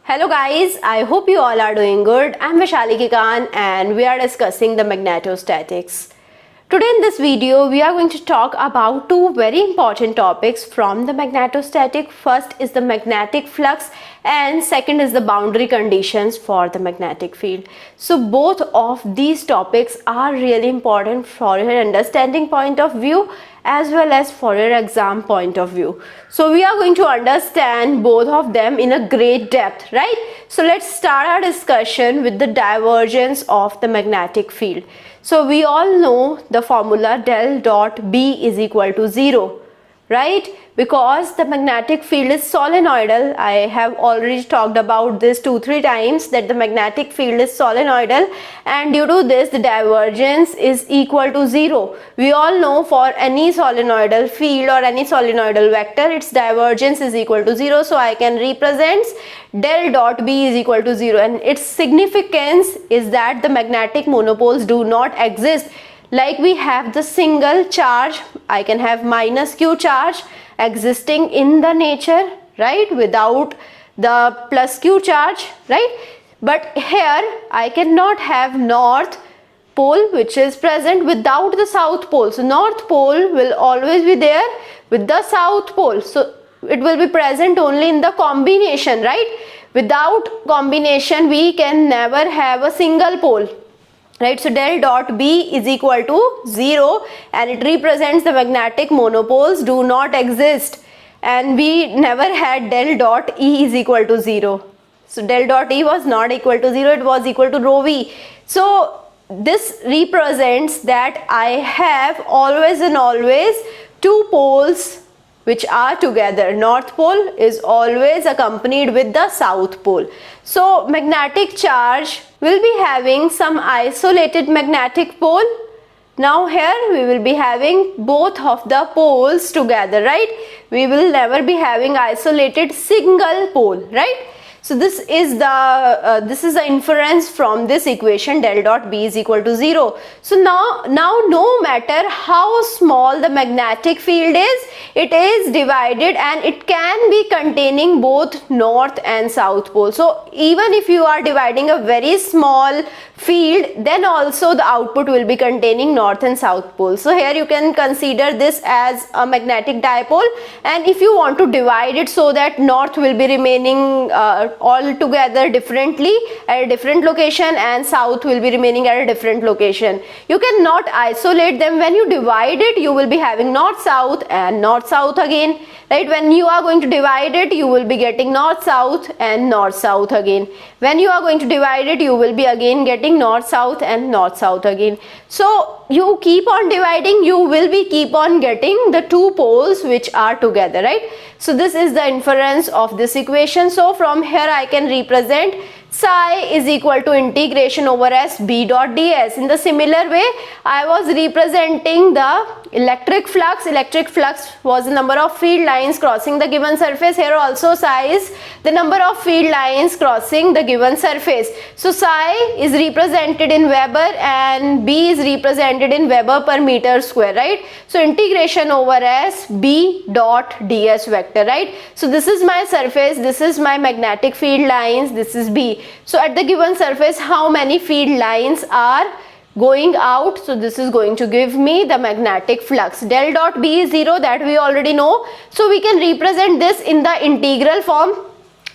Hello guys, I hope you all are doing good. I'm Vaishali Kikan and we are discussing the magnetostatics. Today in this video, we are going to talk about two very important topics from the magnetostatic. First is the magnetic flux and second is the boundary conditions for the magnetic field. So both of these topics are really important for your understanding point of view as well as for your exam point of view. So we are going to understand both of them in a great depth, right? So let's start our discussion with the divergence of the magnetic field. So we all know the formula del dot B is equal to 0, right? Because the magnetic field is solenoidal. I have already talked about this 2-3 times that the magnetic field is solenoidal, and due to this the divergence is equal to 0. We all know for any solenoidal field or any solenoidal vector, its divergence is equal to 0. So I can represent del dot B is equal to 0, and its significance is that the magnetic monopoles do not exist. Like we have the single charge, I can have minus q charge existing in the nature, right, without the plus q charge, right? But here I cannot have north pole which is present without the south pole. So north pole will always be there with the south pole. So it will be present only in the combination, right? Without combination we can never have a single pole, right? So del dot B is equal to 0 and it represents the magnetic monopoles do not exist, and we never had del dot E is equal to 0. So del dot E was not equal to 0, it was equal to rho V. So this represents that I have always and always two poles which are together. North pole is always accompanied with the south pole. So magnetic charge will be having some isolated magnetic pole. Now here we will be having both of the poles together, right? We will never be having isolated single pole, right? So this is the inference from this equation del dot B is equal to 0. So now no matter how small the magnetic field is, it is divided and it can be containing both north and south pole. So even if you are dividing a very small field, then also the output will be containing north and south pole. So here you can consider this as a magnetic dipole, and if you want to divide it so that north will be remaining all together differently at a different location and south will be remaining at a different location, you cannot isolate them. When you divide it, you will be having north south and north south again, right? When you are going to divide it, you will be getting north south and north south again. When you are going to divide it, you will be again getting north south and north south again. So you keep on dividing, you will be keep on getting the two poles which are together, right? So this is the inference of this equation. So from here I can represent psi is equal to integration over S B dot ds. In the similar way, I was representing the electric flux. Electric flux was the number of field lines crossing the given surface. Here also psi is the number of field lines crossing the given surface. So psi is represented in Weber and B is represented in Weber per meter square, right? So integration over S B dot ds vector, right? So this is my surface, this is my magnetic field lines, this is B. So at the given surface, how many field lines are going out? So this is going to give me the magnetic flux. Del dot B is 0, that we already know. So we can represent this in the integral form.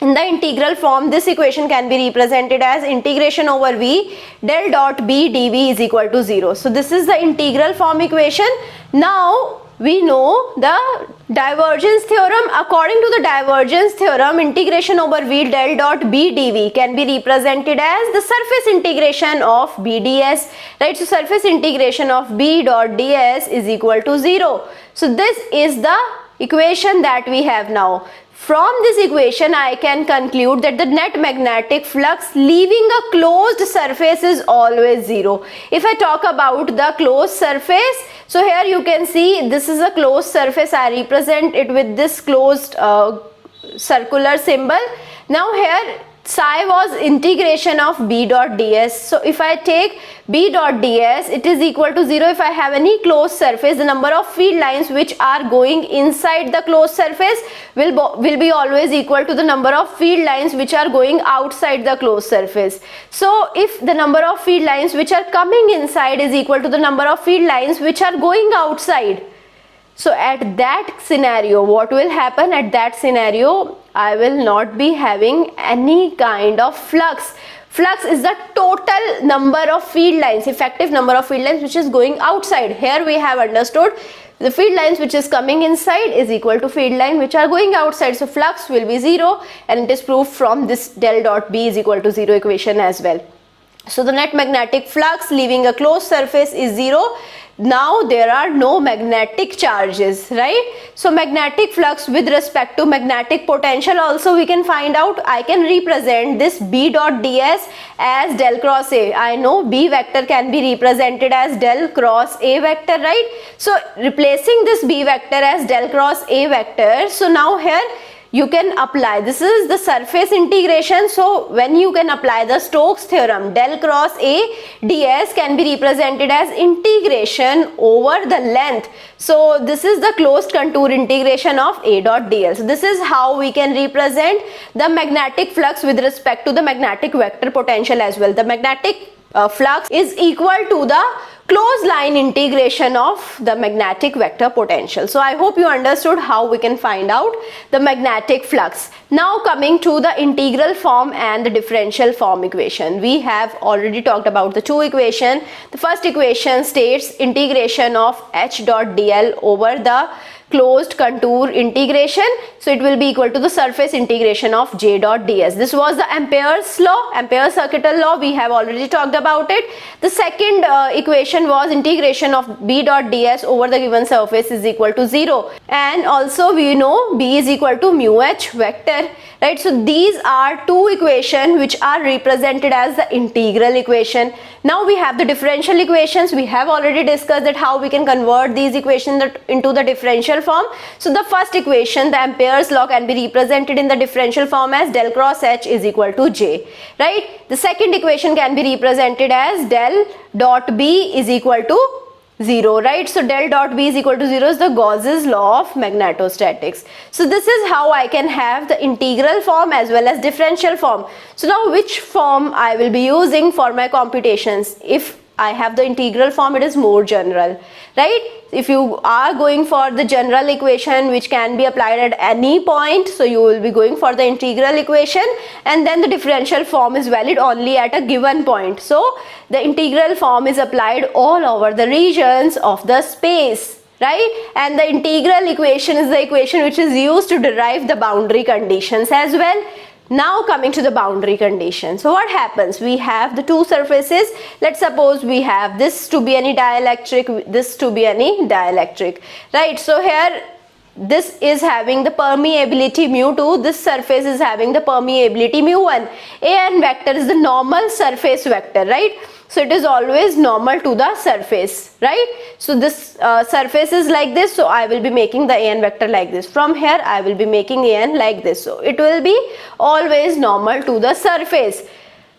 In the integral form, this equation can be represented as integration over V del dot B dV is equal to 0. So this is the integral form equation. Now we know the divergence theorem. According to the divergence theorem, integration over V del dot B dV can be represented as the surface integration of B ds, right? So surface integration of B dot ds is equal to 0. So this is the equation that we have now. From this equation, I can conclude that the net magnetic flux leaving a closed surface is always 0. If I talk about the closed surface, so here you can see this is a closed surface. I represent it with this closed circular symbol. Now here psi was integration of B dot ds. So if I take B dot ds, it is equal to 0 if I have any closed surface. The number of field lines which are going inside the closed surface will be always equal to the number of field lines which are going outside the closed surface. So if the number of field lines which are coming inside is equal to the number of field lines which are going outside, so at that scenario, what will happen? At that scenario, I will not be having any kind of flux. Flux is the total number of field lines, effective number of field lines which is going outside. Here we have understood the field lines which is coming inside is equal to field line which are going outside. So flux will be 0, and it is proved from this del dot B is equal to 0 equation as well. So the net magnetic flux leaving a closed surface is 0. Now there are no magnetic charges, right? So magnetic flux with respect to magnetic potential also we can find out. I can represent this B dot ds as del cross A. I know B vector can be represented as del cross A vector, right? So replacing this B vector as del cross A vector, so now here you can apply, this is the surface integration. So when you can apply the Stokes theorem, del cross A ds can be represented as integration over the length. So this is the closed contour integration of A dot dl. So this is how we can represent the magnetic flux with respect to the magnetic vector potential as well. The magnetic flux is equal to the closed line integration of the magnetic vector potential. So I hope you understood how we can find out the magnetic flux. Now coming to the integral form and the differential form equation. We have already talked about the two equations. The first equation states integration of H dot dl over the closed contour integration, so it will be equal to the surface integration of J dot ds. This was the Ampere's law, Ampere's circuital law. We have already talked about it. The second equation was integration of B dot ds over the given surface is equal to 0, and also we know B is equal to mu H vector, right? So these are two equations which are represented as the integral equation. Now we have the differential equations. We have already discussed that how we can convert these equations into the differential form. So the first equation, the Ampere's law, can be represented in the differential form as del cross H is equal to J, right? The second equation can be represented as del dot B is equal to 0, right? So del dot B is equal to 0 is the Gauss's law of magnetostatics. So this is how I can have the integral form as well as differential form. So now which form I will be using for my computations? If I have the integral form, it is more general, right? If you are going for the general equation which can be applied at any point, so you will be going for the integral equation, and then the differential form is valid only at a given point. So the integral form is applied all over the regions of the space, right? And the integral equation is the equation which is used to derive the boundary conditions as well. Now coming to the boundary condition. So what happens? We have the two surfaces. Let's suppose we have this to be any dielectric, this to be any dielectric, right? So here this is having the permeability mu2, this surface is having the permeability mu1. An vector is the normal surface vector, right? So it is always normal to the surface, right? So this surface is like this, so I will be making the An vector like this. From here I will be making An like this, so it will be always normal to the surface.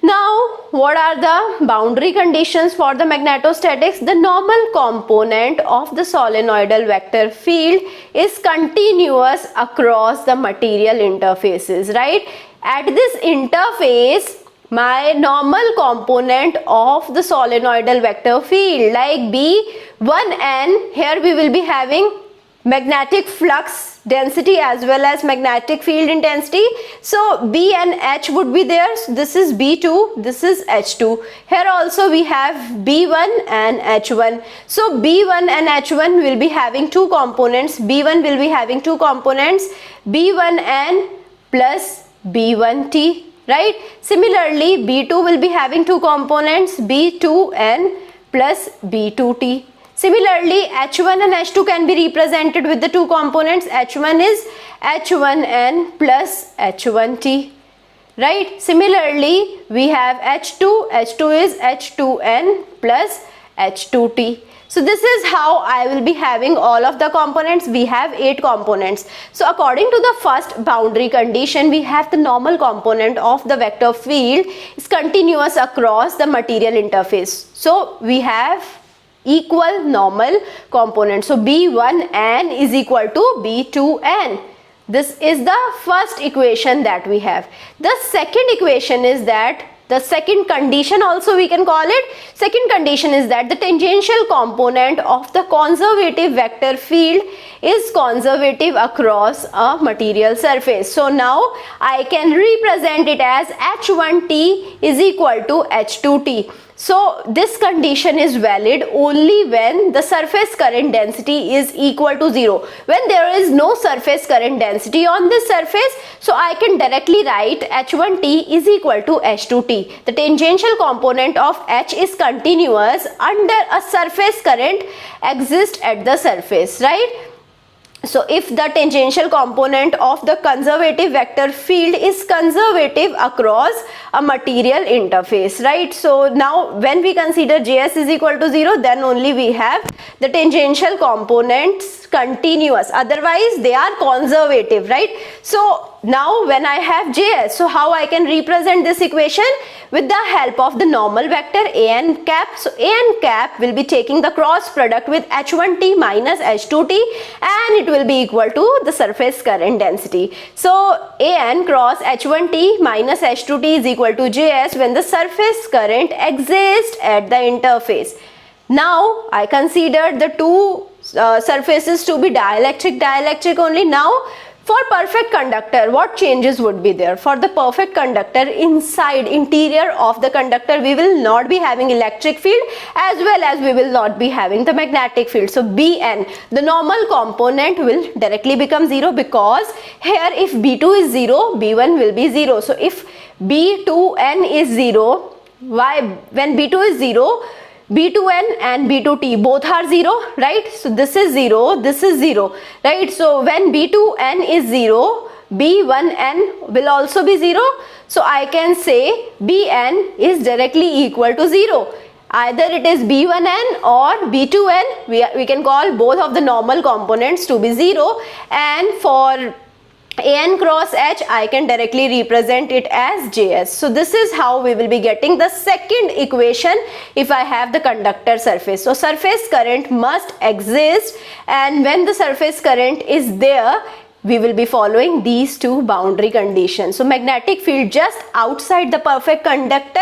Now what are the boundary conditions for the magnetostatics? The normal component of the solenoidal vector field is continuous across the material interfaces, right? At this interface, my normal component of the solenoidal vector field like B1n, here we will be having magnetic flux density as well as magnetic field intensity. So B and H would be there. So this is B2, this is H2. Here also we have B1 and H1. So B1 and H1 will be having two components. B1 will be having two components, B1n plus B1t. Right? Similarly, B2 will be having two components, B2n plus B2t. Similarly, H1 and H2 can be represented with the two components. H1 is H1n plus H1t. Right? Similarly, we have H2. H2 is H2n plus H2t. So this is how I will be having all of the components. We have 8 components. So according to the first boundary condition, we have the normal component of the vector field is continuous across the material interface. So we have equal normal component. So B1n is equal to B2n. This is the first equation that we have. The second equation is that the second condition also we can call it. Second condition is that the tangential component of the conservative vector field is conservative across a material surface. So now I can represent it as H1t is equal to H2t. So this condition is valid only when the surface current density is equal to 0. When there is no surface current density on this surface, so I can directly write H1t is equal to H2t. The tangential component of H is continuous under a surface current exists at the surface, right? So if the tangential component of the conservative vector field is conservative across a material interface, right? So now when we consider Js is equal to 0, then only we have the tangential components continuous, otherwise they are conservative, right? So now when I have Js, so how I can represent this equation? With the help of the normal vector an cap. So an cap will be taking the cross product with H1t minus H2t, and it will be equal to the surface current density. So an cross H1t minus H2t is equal to Js when the surface current exists at the interface. Now I consider the two surfaces to be dielectric only. Now for perfect conductor, what changes would be there? For the perfect conductor, inside interior of the conductor, we will not be having electric field as well as we will not be having the magnetic field. So Bn, the normal component, will directly become 0, because here if B2 is 0, B1 will be 0. So if B2n is 0, why? When B2 is 0, B2n and B2t both are 0, right? So this is 0, this is 0, right? So when B2n is 0, B1n will also be 0. So I can say Bn is directly equal to 0. Either it is B1n or B2n, we can call both of the normal components to be 0, and for an cross H, I can directly represent it as Js. So this is how we will be getting the second equation if I have the conductor surface. So surface current must exist, and when the surface current is there, we will be following these two boundary conditions. So magnetic field just outside the perfect conductor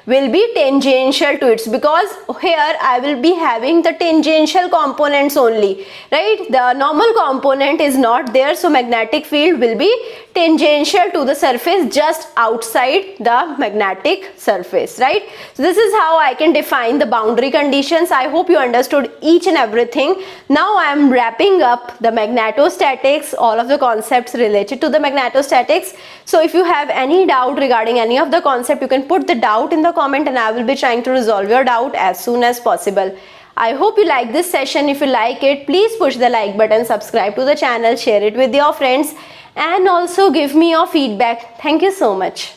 will be tangential to it, because here I will be having the tangential components only, right? The normal component is not there, so magnetic field will be tangential to the surface just outside the magnetic surface, right? So this is how I can define the boundary conditions. I hope you understood each and everything. Now I am wrapping up the magnetostatics, all of the concepts related to the magnetostatics. So if you have any doubt regarding any of the concept, you can put the doubt in the comment and I will be trying to resolve your doubt as soon as possible. I hope you like this session. If you like it, please push the like button, subscribe to the channel, share it with your friends, and also give me your feedback. Thank you so much.